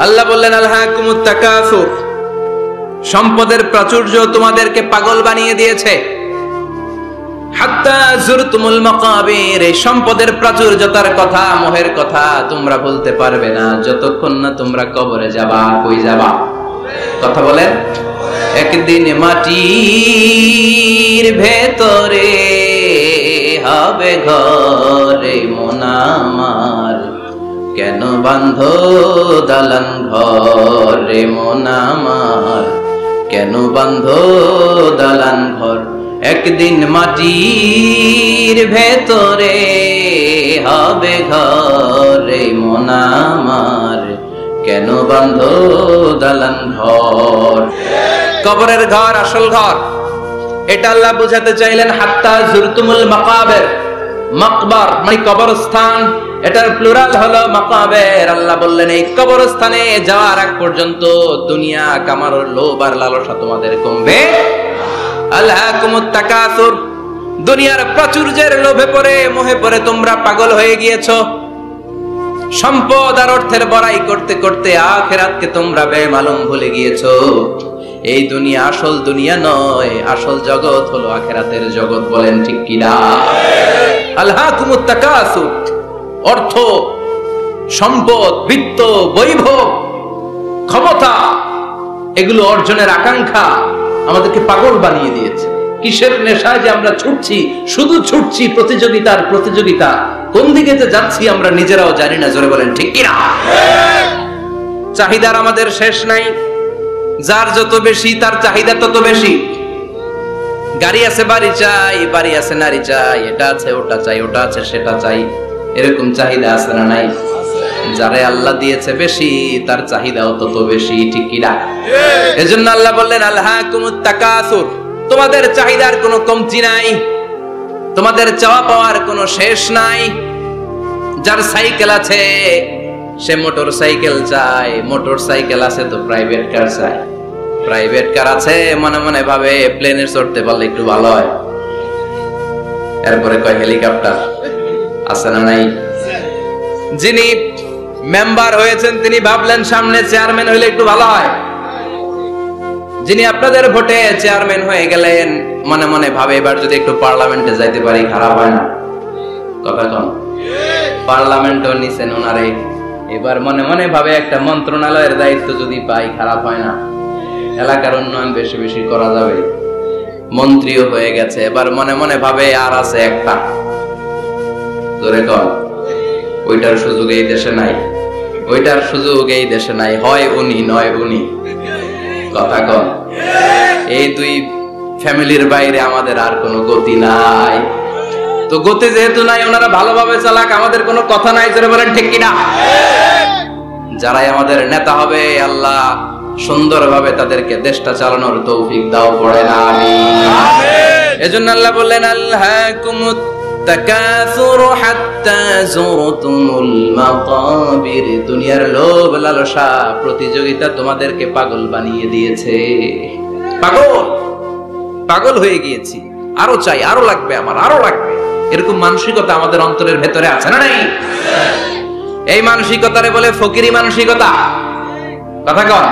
আল্লাহ বললেন আলহাকুমুত তাকাসুর, সম্পদের প্রাচুর্য তোমাদেরকে পাগল বানিয়ে দিয়েছে। হাত্তা যুরতুমুল মাকাবির, এই সম্পদের প্রাচুর্যতার কথা, মোহের কথা তোমরা বলতে পারবে না যতক্ষণ না তোমরা কবরে যাবা। কই যাবা? কথা বলেন। একদিন মাটির ভেতরে হবে ঘরে মন আমার, কেন বাঁধো দালান ঘরে মন আমার, কেন বাঁধো দালান ঘর। একদিন মাটির ভেতরে হবে ঘরে মন আমার, কেন বাঁধো দালান ঘর। কবরের ঘর আসল ঘর, এটা আল্লাহ বুঝাতে চাইলেন। হাত্তা যুরতুমুল মাকাবির, মাকবার মানে কবরস্থান, এটার প্লুরাল হলো মাকাবের। আল্লাহ বললেন এই কবরস্থানে যাওয়ার আগ পর্যন্ত দুনিয়া কামানোর লোভ আর লালসা তোমাদের কমবে। আলহাকুমুত তাকাসুর, দুনিয়ার প্রাচুর্যের লোভে পড়ে মোহে পড়ে তোমরা পাগল হয়ে গিয়েছো। সম্পদ আর অর্থের বড়াই করতে করতে আখিরাতকে তোমরা বেমালুম ভুলে গিয়েছো। এই দুনিয়া আসল দুনিয়া নয়, আসল জগৎ হলো আখিরাতের জগৎ। বলেন ঠিক কিনা? আলহাকুমুত তাকাসুর, অর্থ, সম্পদ, বিত্ত, বৈভব, ক্ষমতা, এগুলো অর্জনের আকাঙ্ক্ষা আমাদেরকে পাগল বানিয়ে দিয়েছে। কিসের নেশায় যে আমরা ছুটছি, শুধু ছুটছি প্রতিযোগিতার প্রতিযোগিতা, কোন দিকে যে যাচ্ছি আমরা নিজেরাও জানি না। জোরে বলেন ঠিক কিনা? চাহিদার আমাদের শেষ নাই, যার যত বেশি তার চাহিদা তত বেশি। গাড়ি আছে বাড়ি চাই, বাড়ি আছে নারী চাই, এটা আছে ওটা চাই, ওটা আছে সেটা চাই, এরকম চাহিদা আছে না নাই? যারে আল্লাহ দিয়েছে বেশি তার চাহিদাও তত বেশি। ঠিক কিনা? এজন্য আল্লাহ বললেন আলহাকুমুত তাকাসুর, তোমাদের চাহিদার কোনো কমতি নাই, তোমাদের চাওয়া পাওয়ার কোনো শেষ নাই। যার সাইকেল আছে সে মোটর সাইকেল চায়, মোটর সাইকেল আছে তো প্রাইভেট কার চায়, প্রাইভেট কার আছে মনে মনে ভাবে প্লেনে চড়তে পারলে একটু ভালো হয়। এরপরে কয় হেলিকপ্টার আছে না নাই? যিনি মেম্বার হয়েছেন তিনি ভাবলেন সামনে চেয়ারম্যান হইলে একটু ভালো হয়। যিনি আপনাদের ভোটে চেয়ারম্যান হয়ে গেলেন মনে মনে ভাবে এবার যদি একটু পার্লামেন্টে যাইতে পারি খারাপ হয় না। কথা কন, পার্লামেন্টও নিছেন ওনারে, এবার মনে মনে ভাবে একটা মন্ত্রণালয়ের দায়িত্ব যদি পাই খারাপ হয় না, এলাকার উন্নয়ন বেশি বেশি করা যাবে। মন্ত্রীও হয়ে গেছে, এবার মনে মনে ভাবে আর আছে একটা, জোরে কন, ওইটার সুযোগ এই দেশে নাই, ওইটার সুযোগ এই দেশে নাই, হয় উনি নয় উনি। কথা কন, এই দুই ফ্যামিলির বাইরে আমাদের আর কোনো গতি নাই। তো গতি যেহেতু নাই, ওনারা ভালোভাবে চালাক, আমাদের কোনো কথা নাই। জোরে বলেন ঠিক কিনা? যারাই আমাদের নেতা হবে আল্লাহ সুন্দরভাবে তাদেরকে দেশটা চালানোর তৌফিক দাও, পড়ে না আমিন। এজন্য আল্লাহ বললেন আলহাকুমুত তাকাসুর হাত্তা যুরতুমুল মাকাবির, দুনিয়ার লোভ লালসা প্রতিযোগিতা তোমাদেরকে পাগল বানিয়ে দিয়েছে। পাগল পাগল হয়ে গিয়েছি, আরো চাই, আরো লাগবে আমার, আরো লাগবে, এরকম মানসিকতা আমাদের অন্তরের ভেতরে আছে না নাই? এই মানসিকতারে বলে ফকিরি মানসিকতা। কথা কন,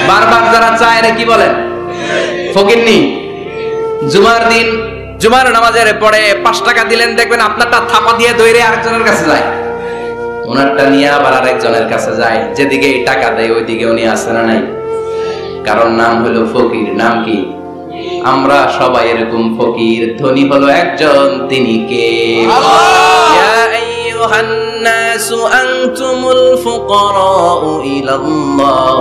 বারবার যারা চায় রে কি বলেন? ফকিরনি। জুমার দিন জুমার নামাজের পরে 5 টাকা দিলেন, দেখবেন আপনারটা থাপা দিয়ে ধরে আরেকজনের কাছে যায়, ওনারটা নিয়ে আবার আরেকজনের কাছে যায়। যেদিকে এই টাকা দেয় ওইদিকে উনি আসে না নাই? কারণ নাম হলো ফকির। নাম কি? আমরা সবাই এরকম ফকির। ধনী হলো একজন, তিনি কে? ইয়া আইয়ুহান নাসু আনতুমুল ফুকারাউ ইলাল্লাহ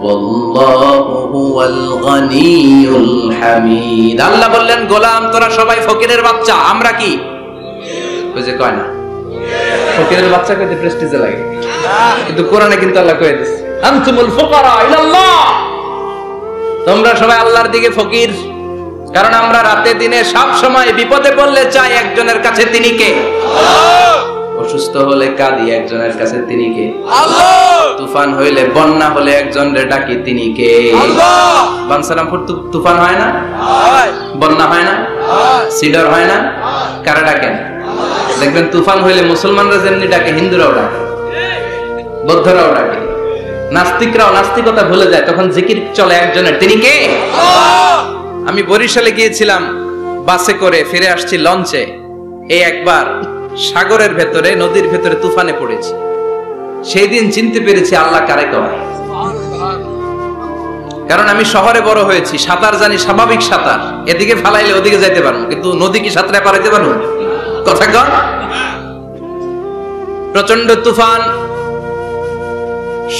ওয়াল্লাহু হুয়াল গনিয়ুল হামিদ। আল্লাহ বললেন গোলাম তোরা সবাই ফকিরের বাচ্চা। আমরা কি? ওই যে কয় না ফকিরের বাচ্চা কইতে প্রেস্টিজে লাগে, কিন্তু কোরআনে কিন্তু আল্লাহ কয়ে দিয়েছে আনতুমুল ফুকারা ইলাল্লাহ, তোমরা সবাই আল্লাহর দিকে ফকির। কারণ আমরা রাতে দিনে সব সময় বিপদে পড়লে চাই একজনের কাছে, তিনি কে? আল্লাহ। অসুস্থ হলে কাঁদি একজনের কাছে, তিনি কে? আল্লাহ। তুফান হইলে, বন্যা হলে একজনের ডাকি, তিনি কে? আল্লাহ। বানসারামপুর তুফান হয় না? হয়। বন্যা হয় না? হয়। সিডর হয় না? কারা ডাকেন? দেখবেন তুফান হইলে মুসলমানরা যেমনি ডাকে হিন্দুরাও ডাকে, বৌদ্ধরাও ডাকে, নাস্তিকরাও নাস্তিকতা ভুলে যায়, তখন জিকির চলে একজনের, তিনি কে? আমি বরিশালে গিয়েছিলাম বাসে করে, ফিরে আসছি লঞ্চে। এই একবার সাগরের ভেতরে, নদীর ভেতরে তুফানে পড়েছি। সেই দিন চিনতে পেরেছি আল্লাহ কারে কয়। কারণ আমি শহরে বড় হয়েছি, সাঁতার জানি, স্বাভাবিক সাঁতার, এদিকে ফালাইলে ওদিকে যাইতে পারবো, কিন্তু নদী কি সাঁতরে পারাইতে পারবো? কথা কর। প্রচন্ড তুফান,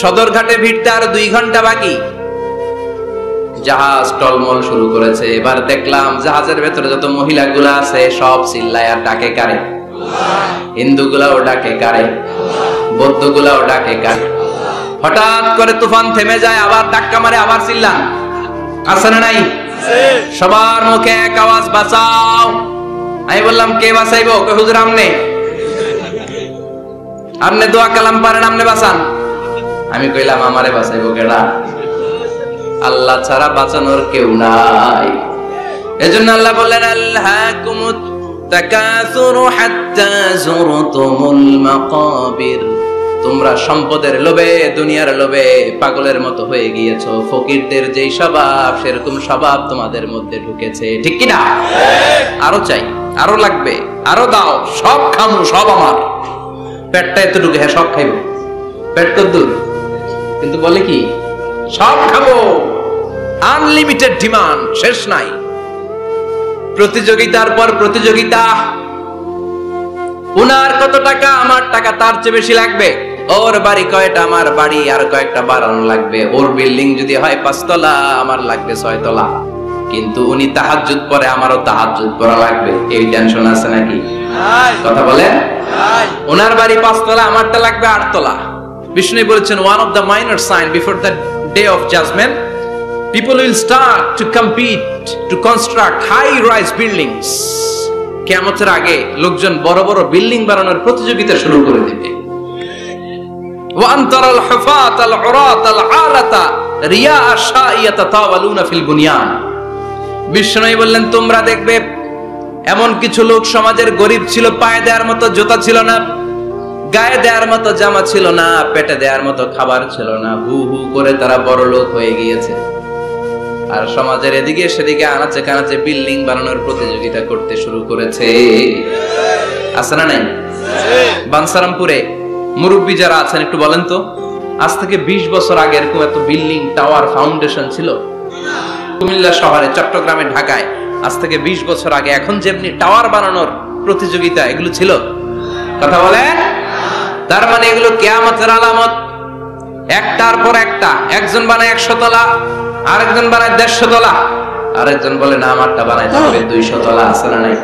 সদরঘাটে ভিড়তে আর 2 ঘন্টা বাকি। জাহাজ টলমল শুরু করেছে। এবার দেখলাম জাহাজের ভেতরে যত মহিলাগুলা আছে সব চিল্লায় আর ডাকে কারে? হিন্দুগুলাও ডাকে কারে? বৌদ্ধগুলাও ডাকে কারে? হঠাৎ করে তুফান থেমে যায়, আবার ধাক্কা মারে, আবার চিল্লান। আছে না নাই? সবার মুখে এক আওয়াজ, বাঁচাও। আমি বললাম কে বাঁচাইবো? হুজুর আমনে। আমনে দোয়া কালাম পারেন, আমনে বাঁচান। আমি কইলাম আমারে বাঁচাইবো কেডা? আল্লাহ ছাড়া বাঁচানোর কেউ নাই। এজন্য আল্লাহ বললেন আল্লাহকুমুত তাকাসুরু হাত্তা যুরতুমুল মাকাবির। তোমরা সম্পদের লোভে, দুনিয়ার লোভে পাগলের মতো হয়ে গিয়েছো। ফকিরদের যেই স্বভাব, সেরকম স্বভাব তোমাদের মধ্যে ঢুকেছে, ঠিক কি না? আরো চাই, আরো লাগবে, আরো দাও, সব খামু, সব আমার। পেটটা এতটুকু, হ্যাঁ সব খাইবো। পেট কদ্দুর, কিন্তু বলে কি সব খাবো। আনলিমিটেড ডিমান্ড, শেষ নাই। প্রতিযোগিতার পর প্রতিযোগিতা। উনার কত টাকা, আমার টাকা তার চেয়ে বেশি লাগবে। ওর বাড়ি কয়টা, আমার বাড়ি আর কয়েকটা বাড়ানো লাগবে। ওর বিল্ডিং যদি হয় 5 তলা, আমার লাগবে 6 তলা। কিন্তু উনি তাহাজ্জুদ পড়ে, আমারও তাহাজ্জুদ পড়া লাগবে। এই টেনশন আছে নাকি? কথা বলেন। ওনার বাড়ি 5 তলা, আমারটা লাগবে 8 তলা। বিষ্ণু বলেছেন, one of the minor sign before the day of judgment, people will start to compete to construct high rise buildings. কিয়ামতের আগে লোকজন বড় বড় বিল্ডিং বানানোর প্রতিযোগিতা শুরু করে দিবে। ওয়া আনতারাল হুফাত আল উরাত আল আলাতা রিয়া আশাইয়াতাতাওয়ালুনা ফিল বুনিয়ান। বিষ্ণু বললেন, তোমরা দেখবে এমন কিছু লোক সমাজের গরিব ছিল, পায়ে দেওয়ার মতো জুতা ছিল না, গায়ে দেওয়ার মতো জামা ছিল না, পেটে দেওয়ার মতো খাবার ছিল না, হু হু করে তারা বড় লোক হয়ে গিয়েছে। আর সমাজের এদিকে সেদিকে আনাচে কানাচে বিল্ডিং বানানোর প্রতিযোগিতা করতে শুরু করেছে। আছে না নাই? বানসারামপুরে মুরব্বী যারা আছেন একটু বলেন তো, আজ থেকে 20 বছর আগে এরকম এত বিল্ডিং, টাওয়ার, ফাউন্ডেশন ছিল? কুমিল্লা শহরে, চট্টগ্রামে, ঢাকায় আজ থেকে 20 বছর আগে এখন যেমনি টাওয়ার বানানোর প্রতিযোগিতা, এগুলো ছিল? কথা বলে। তার মানে এগুলো কিয়ামতের আলামত। একটার পর একটা। একজন বানায় 100 তলা, আরেকজন বানায় 150 তলা, আরেকজন বলে না আমারটা বানাইতে হবে 200 তলা। আছে না নাই?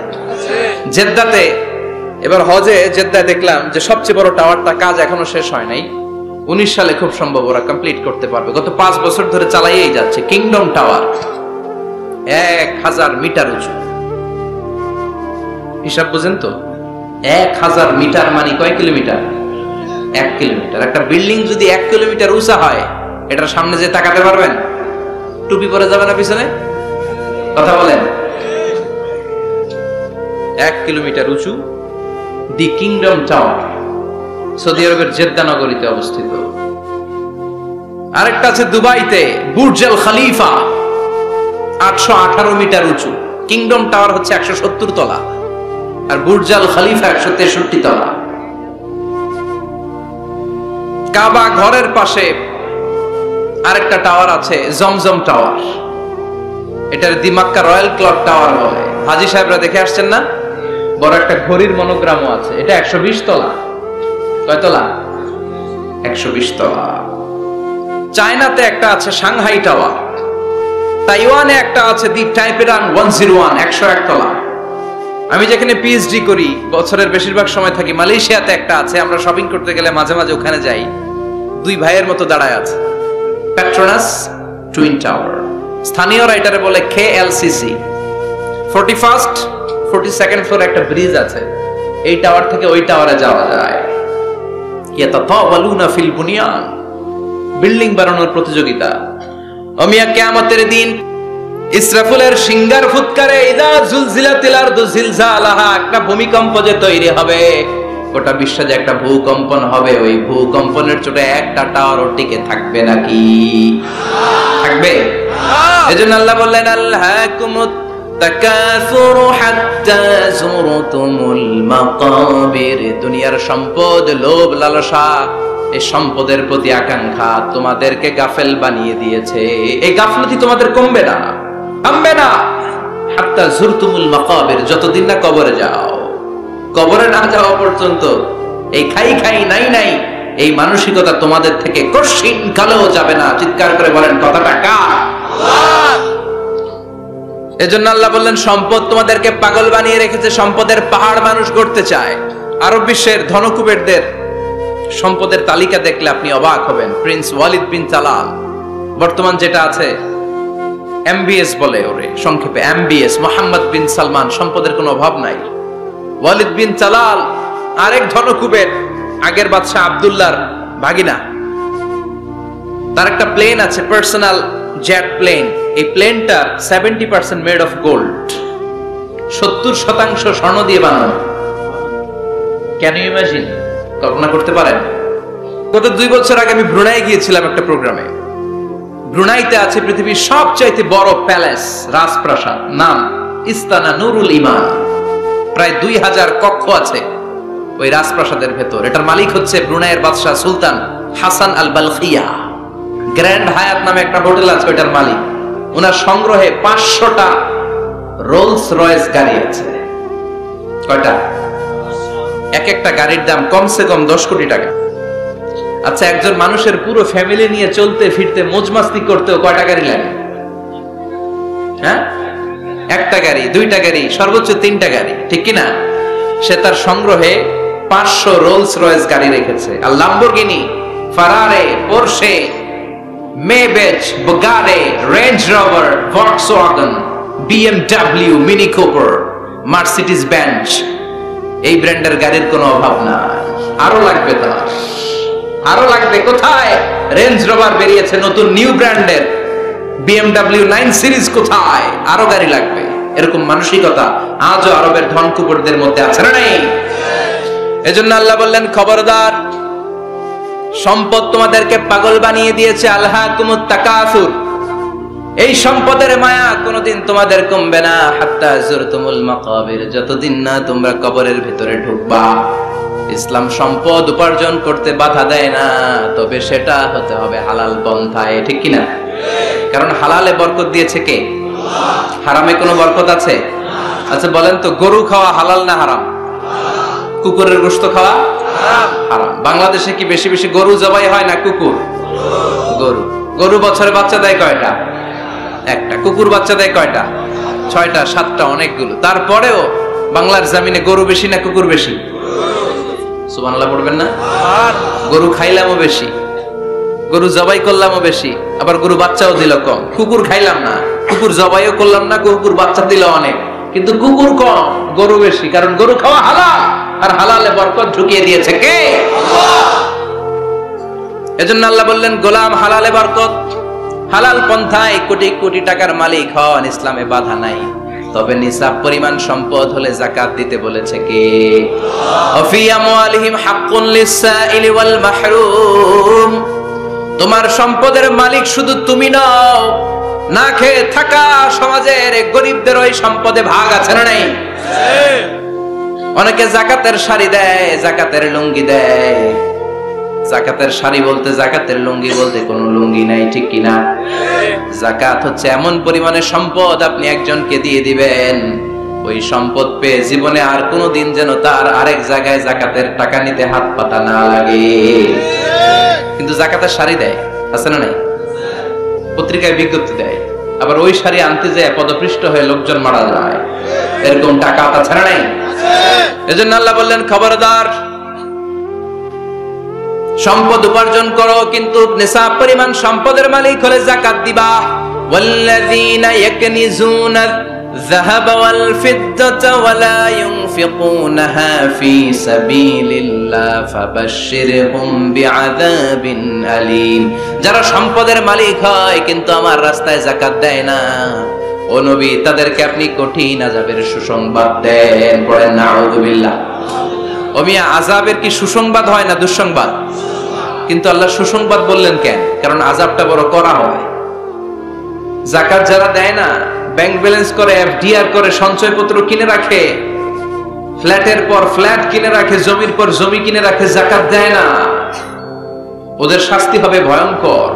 জেদ্দাতে এবার হজে জেদ্দায় দেখলাম যে সবচেয়ে বড় টাওয়ারটা কাজ এখনো শেষ হয় নাই। 19 সালে খুব সম্ভব ওরা কমপ্লিট করতে পারবে। গত 5 বছর ধরে চালাইয়েই যাচ্ছে। কিংডম টাওয়ার 1000 মিটার উঁচু। হিসাব বুঝেন তো? 1000 মিটার মানে কয় কিলোমিটার? 1 কিলোমিটার। একটা বিল্ডিং যদি 1 কিলোমিটার উঁচা হয়, এটার সামনে যে তাকাতে পারবেন? টুপি পরে যাবে না পিছনে? কথা বলেন। 1 কিলোমিটার উঁচু দি কিংডম টাওয়ার, সৌদি আরবের জেদ্দা নগরীতে অবস্থিত। আরেকটা আছে দুবাইতে, বুর্জ আল খলিফা, 818 মিটার উঁচু। কিংডম টাওয়ার হচ্ছে 170 তলা, আর বুর্জ আল খলিফা 163 তলা। কাবা ঘরের পাশে আরেকটা টাওয়ার আছে, জমজম টাওয়ার। এটার দি মক্কা রয়্যাল ক্লক টাওয়ার বলে। হাজী সাহেবরা দেখে আসছেন না? বড় একটা ঘড়ির মনোগ্রামও আছে। এটা 120 তলা। কয় তলা? 120 তলা। চায়নাতে একটা আছে সাংহাই টাওয়ার। তাইওয়ানে একটা আছে দি টাইপেরান 101, 101 তলা। আমি যেখানে পিএইচডি করি, বছরের বেশিরভাগ সময় থাকি, মালয়েশিয়াতে একটা আছে। আমরা শপিং করতে গেলে মাঝে মাঝে ওখানে যাই। 2 ভাইয়ের মতো দাঁড়ায় আছে। Petronas twin tower. স্থানীয় রাইটারে বলে KLCC। 41st 42nd ফ্লোর একটা ব্রিজ আছে। এই টাওয়ার থেকে ওই টাওয়ারে যাওয়া যায়। ইয়াতাতাওয়ালুনা ফিল বুনিয়ান, বিল্ডিং বানানোর প্রতিযোগিতা। ওমিয়া কিয়ামতের দিন ইসরাফিলের সিঙ্গার ফুৎকারে ইদা জুলজিলাতিল আরদু জিলজালাহা, একটা ভূমিকম্প যে তৈরি হবে, গোটা বিশ্বে যে একটা ভূকম্পন হবে, ওই ভূকম্পনের চোটে একটা টাওয়ারও টিকে থাকবে নাকি? থাকবে। এজন্য আল্লাহ বললেন আল্লাহকুমুত তাকাসুরু হাত্তা যুরতুমুল মাকাবির। দুনিয়ার সম্পদ, লোভ, লালসা, এই সম্পদের প্রতি আকাঙ্ক্ষা তোমাদেরকে গাফেল বানিয়ে দিয়েছে। এই গাফলতি তোমাদের কমবে না, থামবে না। হাত্তা যুরতুমুল মাকাবির, যতদিন না কবরে যাও। কবরে না যাওয়া পর্যন্ত এই খাই খাই নাই নাই এই মানসিকতা তোমাদের থেকে কঠিন কালেও যাবে না। চিৎকার করে বলেন কথাটা কার? আল্লাহ। এজন্য আল্লাহ বললেন সম্পদ তোমাদেরকে পাগল বানিয়ে রেখেছে, সম্পদের পাহাড় মানুষ গড়তে চায়। আরব বিশ্বের ধনকুবেরদের সম্পদের তালিকা দেখলে আপনি অবাক হবেন। প্রিন্স ওয়ালিদ বিন তালাল, বর্তমান যেটা আছে এমবিএস বলে ওরে সংক্ষেপে এমবিএস, মোহাম্মদ বিন সালমান, সম্পদের কোনো অভাব নাই। ওয়ালিদ বিন তালাল আরেক ধনকুবের, আগের বাদশাহ আব্দুল্লাহর ভাগিনা। তার একটা প্লেন আছে, পার্সোনাল জেট প্লেন। এই প্লেনটা 70% মেড অফ গোল্ড, 70% স্বর্ণ দিয়ে বানানো। Can you imagine? কল্পনা করতে পারেন? গত 2 বছর আগে আমি ব্রুনাই গিয়েছিলাম একটা প্রোগ্রামে। ব্রুনাইতে আছে পৃথিবীর সবচাইতে বড় প্যালেস, রাজপ্রাসাদ, নাম ইস্তানা নুরুল ইমান। প্রায় 2000 কক্ষ আছে ওই রাজপ্রাসাদের ভেতর। এটার মালিক হচ্ছে ব্রুনাইয়ের বাদশাহ সুলতান হাসান আল বালখিয়া। গ্র্যান্ড হায়াত নামে একটা হোটেল আছে, ওইটার মালিক। ওনার সংগ্রহে 500টা রোলস রয়েস গাড়ি আছে। কয়টা? এক একটা গাড়ির দাম কমসে কম 10 কোটি টাকা। আচ্ছা, একজন মানুষের পুরো ফ্যামিলি নিয়ে চলতে ফিরতে মজমাস্তি করতেও কয়টা গাড়ি লাগে? হ্যাঁ, একটা গাড়ি, 2টা গাড়ি, সর্বোচ্চ 3টা গাড়ি, ঠিক কিনা? সে তার সংগ্রহে 500 রোলস রয়েস গাড়ি রেখেছে। আর Lamborghini, Ferrari, Porsche, Maybach, Bugatti, Range Rover, Volkswagen, BMW, Mini Cooper, Mercedes Benz, এই ব্র্যান্ডের গাড়ির কোনো অভাব নাই। আরো লাগবে তার, আরো লাগবে। কোথায়? রেঞ্জ রোভার বেরিয়েছে নতুন নিউ ব্র্যান্ডের, বিএমডব্লিউ 9 সিরিজ কোথায়? আরো গাড়ি লাগবে। এরকম মানসিকতা আজও আরবের ধনকুবেরদের মধ্যে আছে না নেই? এজন্য আল্লাহ বললেন খবরদার, সম্পদ তোমাদেরকে পাগল বানিয়ে দিয়েছে। আলহাকুমুত তাকাসুর, এই সম্পদের মায়া কোনোদিন তোমাদের কমবে না। হাত্তা যুরতুমুল মাকাবির, যতদিন না তোমরা কবরের ভিতরে ঢুকবা। ইসলাম সম্পদ উপার্জন করতে বাধা দেয় না, তবে সেটা হতে হবে হালাল পন্থায়, ঠিক কিনা? কারণ হালালে বরকত দিয়েছে কে? হারামে কোনো বরকত আছে? আচ্ছা বলেন তো, গরু খাওয়া হালাল না হারাম? কুকুরের গোশত খাওয়া হারাম। বাংলাদেশে কি বেশি বেশি গরু জবাই হয় না কুকুর? গরু। গরু বছরে বাচ্চা দেয় কয়টা? একটা। কুকুর বাচ্চা দেয় কয়টা? 6টা 7টা, অনেকগুলো। তারপরেও বাংলার জমিনে গরু বেশি না কুকুর বেশি? সুবহানাল্লাহ পড়বেন না? গরু খাইলামও বেশি, গরু জবাই করলামও বেশি, আবার গরু বাচ্চাও দিল কম। কুকুর খাইলাম না, কুকুর জবাইও করলাম না, কুকুর বাচ্চা দিল অনেক, কিন্তু কুকুর কম, গরু বেশি। কারণ গরু খাওয়া হালাল, আর হালালে বরকত ঢুকিয়ে দিয়েছে কে? আল্লাহ। এজন্য আল্লাহ বললেন গোলাম, হালালে বরকত, হালাল পন্থায় কোটি কোটি টাকার মালিক হন, ইসলামে বাধা নাই। তবে নিসাব পরিমাণ সম্পদ হলে যাকাত দিতে বলেছে কে? ওয়াফি আমওয়ালিহিম হাক্কুন লিসসাইলি ওয়াল মাহরুম। তোমার সম্পদের মালিক শুধু তুমি নও, না খেয়ে থাকা সমাজের গরিবদের ওই সম্পদে ভাগ আছে না নাই? অনেকে যাকাতের শাড়ি দেয়, যাকাতের লুঙ্গি দেয়। যাকাতের শাড়ি বলতে, যাকাতের লুঙ্গি বলতে কোনো লুঙ্গি নাই, ঠিক কিনা? যাকাত হচ্ছে এমন পরিমাণে সম্পদ আপনি একজনকে দিয়ে দিবেন, ওই সম্পদ পেয়ে জীবনে আর কোনোদিন যেন তার আরেক জায়গায় যাকাতের টাকা নিতে হাত পাতা না লাগে। কিন্তু যাকাতের শাড়ি দেয়, আছে না নাই? পত্রিকায় বিজ্ঞপ্তি দেয়, আবার ওই শাড়ি আনতে যায় পদপৃষ্ট হয়ে লোকজন মারা যায়। এরকম টাকা আছে না নাই? এজন্য আল্লাহ বললেন খবরদার, সম্পদ উপার্জন করো, কিন্তু নিসাব পরিমাণ সম্পদের মালিক হলে যাকাত দিবা। ওয়াল্লাযীনা ইয়াকনিজুনা যাহাবা ওয়াল ফিদ্দাতা ওয়ালা ইউনফিকুনাহা ফী সাবিলিল্লাহ ফাবাশশিরহুম বিআযাবিন আলীম। যারা সম্পদের মালিক হয় কিন্তু আমার রাস্তায় যাকাত দেয় না, ও নবী তাদেরকে আপনি কঠিন আযাবের সুসংবাদ দেন। পড়েন নাউযুবিল্লাহ। ও মিয়া, আযাবের কি সুসংবাদ হয় না দুঃসংবাদ? কিন্তু আল্লাহ সুসংবাদ বললেন কেন? কারণ আযাবটা বড় কড়া হয়। যাকাত যারা দেয় না, ব্যাংক ব্যালেন্স করে, এফডিআর করে, সঞ্চয়পত্র কিনে রাখে, ফ্ল্যাটের পর ফ্ল্যাট কিনে রাখে, জমির পর জমি কিনে রাখে, যাকাত দেয় না, ওদের শাস্তি হবে ভয়ঙ্কর।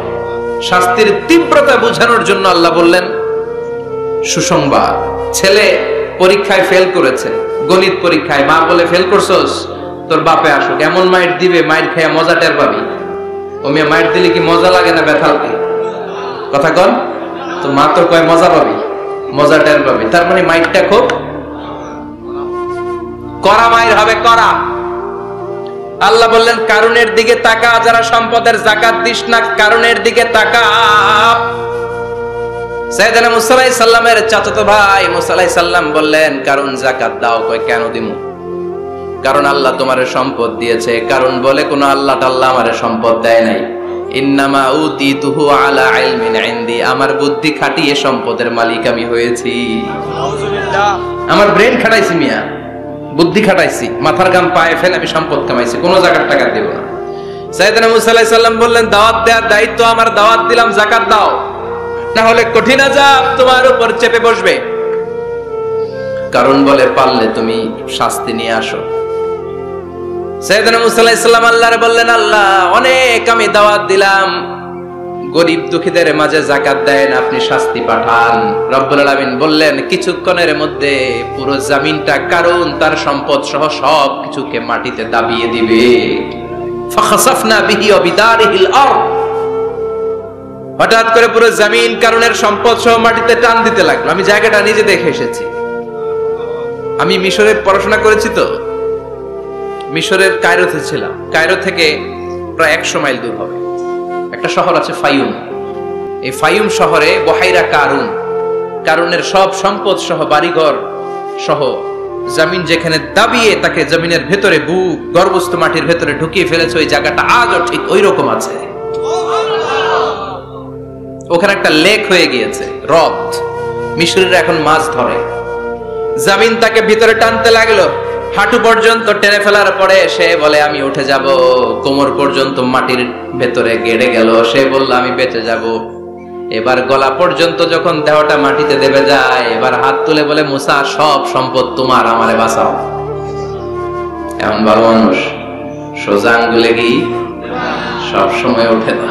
শাস্তির তীব্রতা বোঝানোর জন্য আল্লাহ বললেন সুসংবাদ। ছেলে পরীক্ষায় ফেল করেছে, গণিত পরীক্ষায়, মা বলে ফেল করছস, তোর বাপে আসুক, এমন মাইট দিবে, মাইট খাইয়া মজা টের পাবি। ও মিয়া, মাইট দিলে কি মজা লাগে না ব্যথা লাগে? কথা কন তো। মা তোর কয় মজা পাবি, মজা টের পাবি, তার মানে মাইটটা খুব কড়া মাইর হবে, কড়া। আল্লাহ বললেন কারুনের দিকে তাকা, যারা সম্পদের যাকাত দিস না, কারুনের দিকে তাকা। সাইয়েদনা মুসা আলাইহিস সালামের চাচাতো ভাই মুসা আলাইহিস সালাম বললেন কারুন যাকাত দাও। কয় কেন দিমু? কারণ আল্লাহ তোমারে সম্পদ দিয়েছে। কারণ বলে কোন আল্লাহ টাল্লাহ আমারে সম্পদ দেয় নাই। ইন্নামা উতিতুহু আলা ইলমিন ইনদি, আমার বুদ্ধি খাটিয়ে সম্পদের মালিক আমি হয়েছি। আউযুবিল্লাহ। আমার ব্রেন খাটাইছি মিয়া, বুদ্ধি খাটাইছি, মাথার গাম পায়ে ফেলে আমি সম্পদ কামাইছি, কোন যাকাত টাকা দেব না। সাইয়েদনা মুসা আলাইহিস সালাম বললেন দাওয়াত দেওয়ার দায়িত্ব আমার, দাওয়াত দিলাম, যাকাত দাও, না হলে কঠিন আযাব তোমার উপর চেপে বসবে। কারণ বলে পারলে তুমি শাস্তি নিয়ে আসো। সাইয়েদনা মুসা আলাইহিস সালাম আল্লাহরে বললেন আল্লাহ অনেক আমি দাওয়াত দিলাম, গরিব দুঃখীদের মাঝে যাকাত দেন, আপনি শাস্তি পাঠান। রব্বুল আলামিন বললেন কিছুক্ষণের মধ্যে পুরো জমিনটা কারুন তার সম্পদ সহ সব কিছুকে মাটিতে দাবিয়ে দিবে। ফাখাসাফনা বিহি ওয়া বিদারিহিল আরদ, হঠাৎ করে পুরো জমিন কারুনের সম্পদ সহ মাটিতে টান দিতে লাগলো। আমি জায়গাটা নিজে দেখে এসেছি। আমি মিশরে পড়াশোনা করেছি, তো মিশরের কায়রোতে ছিলাম। কায়রো থেকে প্রায় 100 মাইল দূর হবে একটা শহর আছে ফাইউম। এই ফাইউম শহরে বহাইরা কারুন, কারুনের সব সম্পদ সহ বাড়িঘর সহ জমিন যেখানে দাবিয়ে তাকে জমিনের ভেতরে বুক গর্ভস্থ মাটির ভেতরে ঢুকিয়ে ফেলেছে, ওই জায়গাটা আজও ঠিক ওই রকম আছে। ওখানে একটা লেক হয়ে গিয়েছে, হ্রদ। মিশরীরা এখন মাছ ধরে। জমিন তাকে ভিতরে টানতে লাগলো, হাঁটু পর্যন্ত টেনে ফেলার পরে সে বলে আমি উঠে যাব। কোমর পর্যন্ত মাটির ভেতরে গেড়ে গেল, সে বলল আমি বেঁচে যাব। এবার গলা পর্যন্ত যখন দেহটা মাটিতে দেবে যায়, এবার হাত তুলে বলে মুসা সব সম্পদ তোমার, আমারে বাঁচাও। এমন ভালো মানুষ, সোজা আঙ্গুলে কি সব সময় ওঠে না।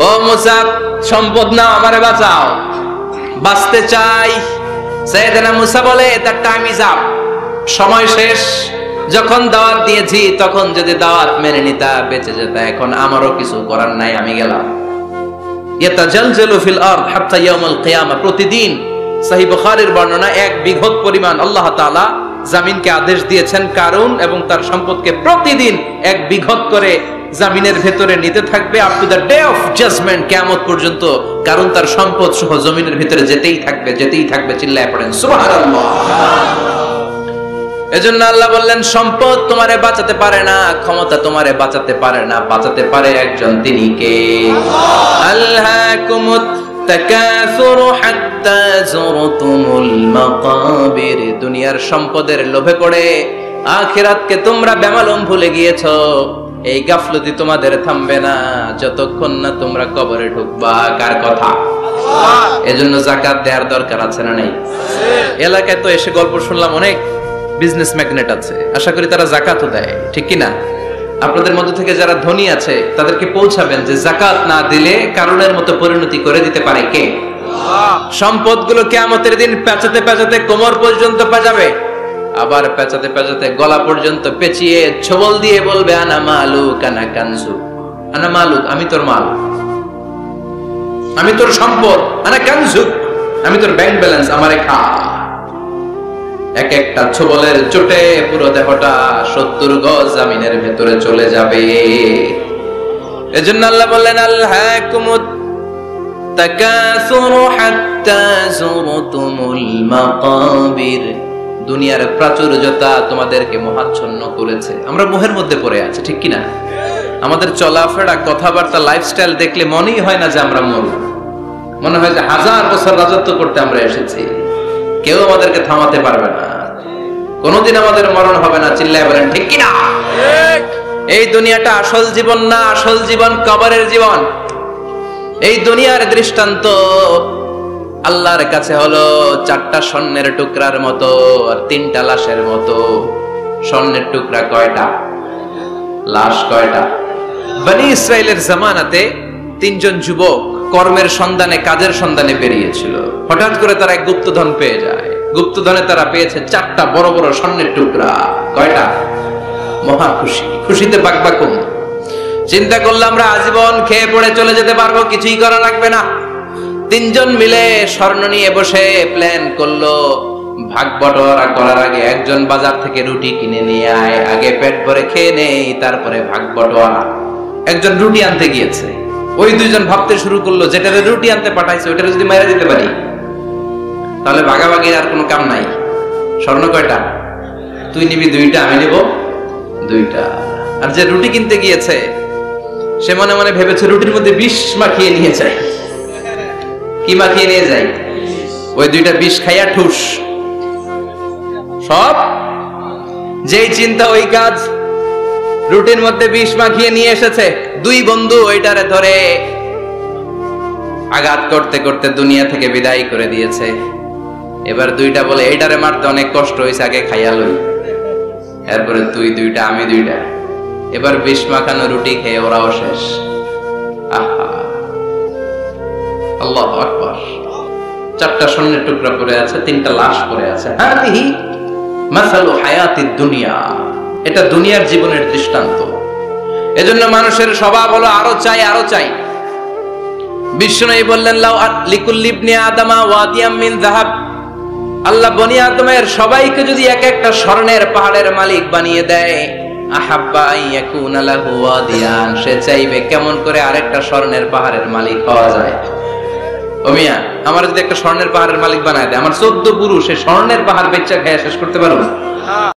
ও মুসা সম্পদ নাও, আমারে বাঁচাও, বাঁচতে চাই। সাইয়েদনা মুসা বলে দ্য টাইম ইজ আপ, সময় শেষ। যখন দাওয়াত দিয়েছি তখন যদি দাওয়াত মেনে নিতা বেঁচে যেতা, এখন আমারও কিছু করার নাই, আমি গেলাম। ইয়াতাজালজালু ফিল আরদ হাত্তা ইয়াউমুল কিয়ামা, প্রতিদিন সহিহ বুখারীর বর্ণনা 1 বিঘত পরিমাণ আল্লাহ তাআলা জমিনকে আদেশ দিয়েছেন কারুন এবং তার সম্পদকে প্রতিদিন 1 বিঘত করে জমিনের ভেতরে নিতে থাকবে, up to the day of judgment, কিয়ামত পর্যন্ত কারুন তার সম্পদ সহ জমিনের ভিতরে যেতেই থাকবে, যেতেই থাকবে। চিল্লায়ে পড়েন সুবহানাল্লাহ। এজন্য আল্লাহ বললেন সম্পদ তোমারে বাঁচাতে পারে না, ক্ষমতা তোমারে বাঁচাতে পারে না, বাঁচাতে পারে একজন, তিনি কে? আল্লাহকুমুত তাকাসুরু হাত্তা যুরতুমুল মাকাবির, দুনিয়ার সম্পদের লোভে পড়ে আখিরাতকে তোমরা বেমালুম ভুলে গিয়েছো। এই গাফলতি তোমাদের থামবে না যতক্ষণ না তোমরা কবরে ঢুকবা। কার কথা? এজন্য যাকাত দেওয়ার দরকার আছে না নাই? এলাকায় তো এসে গল্প শুনলাম অনেক বিজনেস ম্যাগনেট আছে, আশা করি তারা যাকাতও দেয়, ঠিক কি না? আপনাদের মধ্য থেকে যারা ধনী আছে তাদেরকে পৌঁছাবেন যে যাকাত না দিলে কারণের মতো পরিণতি করে দিতে পারে কে? সম্পদগুলো কিয়ামতের দিন পেঁচাতে পেঁচাতে কোমর পর্যন্ত পেঁচাবে, আবার পেঁচাতে পেঁচাতে গলা পর্যন্ত পেঁচিয়ে ছবল দিয়ে বলবে আনা মালুক আনা কানজু, আনা মালুক, আমি তোর মাল, আমি তোর সম্পদ, আনা কানজু, আমি তোর ব্যাংক ব্যালেন্স, আমারে খা। এক একটা ছবলের চোটে পুরো দেহটা 70 গজ জমিনের ভেতরে চলে যাবে। এজন্য আল্লাহ বললেন আল্লাহকুমুত তাকাসুরু হাত্তা যুরতুমুল মাকাবির, দুনিয়ার প্রাচুর্যতা তোমাদেরকে মোহাচ্ছন্ন করেছে। আমরা মোহের মধ্যে পড়ে আছি, ঠিক কি না? আমাদের চলাফেরা, কথাবার্তা, লাইফস্টাইল দেখলে মনেই হয় না যে আমরা মরব, মনে হয় যে 1000 বছর রাজত্ব করতে আমরা এসেছি, কেউ আমাদেরকে থামাতে পারবে না। কোনোদিন আমাদের মরণ হবে না, চিল্লায় বলেন ঠিক কিনা? এই দুনিয়াটা আসল জীবন না, আসল জীবন কবরের জীবন। এই দুনিয়ার দৃষ্টান্ত আল্লাহর কাছে হলো 4টা স্বর্ণের টুকরার মতো আর 3টা লাশের মতো। স্বর্ণের টুকরা কয়টা, লাশ কয়টা? বনি ইসরাইলের জামানাতে 3 জন যুবক কর্মের সন্ধানে, কাজের সন্ধানে বেরিয়েছিল। হঠাৎ করে তারা এক গুপ্তধন পেয়ে যায়। গুপ্তধনে তারা পেয়েছে 4টা বড় বড় স্বর্ণের টুকরা। কয়টা? মহা খুশি, খুশিতে বাকবাকুম। চিন্তা করলাম আমরা আজীবন খেয়ে পড়ে চলে যেতে পারবো, কিছুই করা লাগবে না। 3 জন মিলে স্বর্ণ নিয়ে বসে প্ল্যান করলো ভাগ বটোয়ারা করার আগে একজন বাজার থেকে রুটি কিনে নিয়ে আয়, আগে পেট ভরে খেয়ে নেই, তারপরে ভাগ বটোয়ারা। একজন রুটি আনতে গিয়েছে, ওই 2 জন ভাবতে শুরু করলো যেটারে রুটি আনতে পাঠাইছে ওইটারে যদি মেরে দিতে পারি তাহলে ভাগাভাগির আর কোনো কাম নাই। স্বর্ণ কয়টা? তুই নিবি 2টা, আমি নেব 2টা। আর যে রুটি কিনতে গিয়েছে সে মনে মনে ভেবেছে রুটির মধ্যে বিষ মাখিয়ে নিয়ে যায়। কি মাখিয়ে নিয়ে যায়? ওই 2টা বিষ খাইয়া ঠুস। সব যেই চিন্তা ওই কাজ। রুটির মধ্যে বিষ মাখিয়ে নিয়ে এসেছে। 2 বন্ধু ওইটারে ধরে আঘাত করতে করতে দুনিয়া থেকে বিদায় করে দিয়েছে। এবার 2টা বলে এইটারে মারতে অনেক কষ্ট হয়েছে, আগে খাইয়া লই। এরপরে তুই 2টা, আমি 2টা। এবার বিষ মাখানো রুটি খেয়ে ওরাও শেষ। আহা, আল্লাহু আকবার। 4টা স্বর্ণের টুকরা পড়ে আছে, 3টা লাশ পড়ে আছে। হাদিহি মাসালু হায়াতিদ দুনিয়া। এটা দুনিয়ার জীবনের দৃষ্টান্ত। এজন্য মানুষের স্বভাব হলো আরো চাই, আরো চাই। বিষ্ণু বললেন লাউ লিকুল্লি ইবনি আদামা ওয়াদিয়াম মিন যাহাব। আল্লাহ বনি আদমের সবাইকে যদি এক একটা স্বর্ণের পাহাড়ের মালিক বানিয়ে দেয়, আহাব্বা আইয়াকুনা লাহু ওয়াদিয়ান, সে চাইবে কেমন করে আরেকটা স্বর্ণের পাহাড়ের মালিক হওয়া যায়। ও মিয়া, আমার যদি একটা স্বর্ণের পাহাড়ের মালিক বানায় দেয়, আমার 14 পুরুষ সে স্বর্ণের পাহাড় বেচা খেয়ে শেষ করতে পারবো?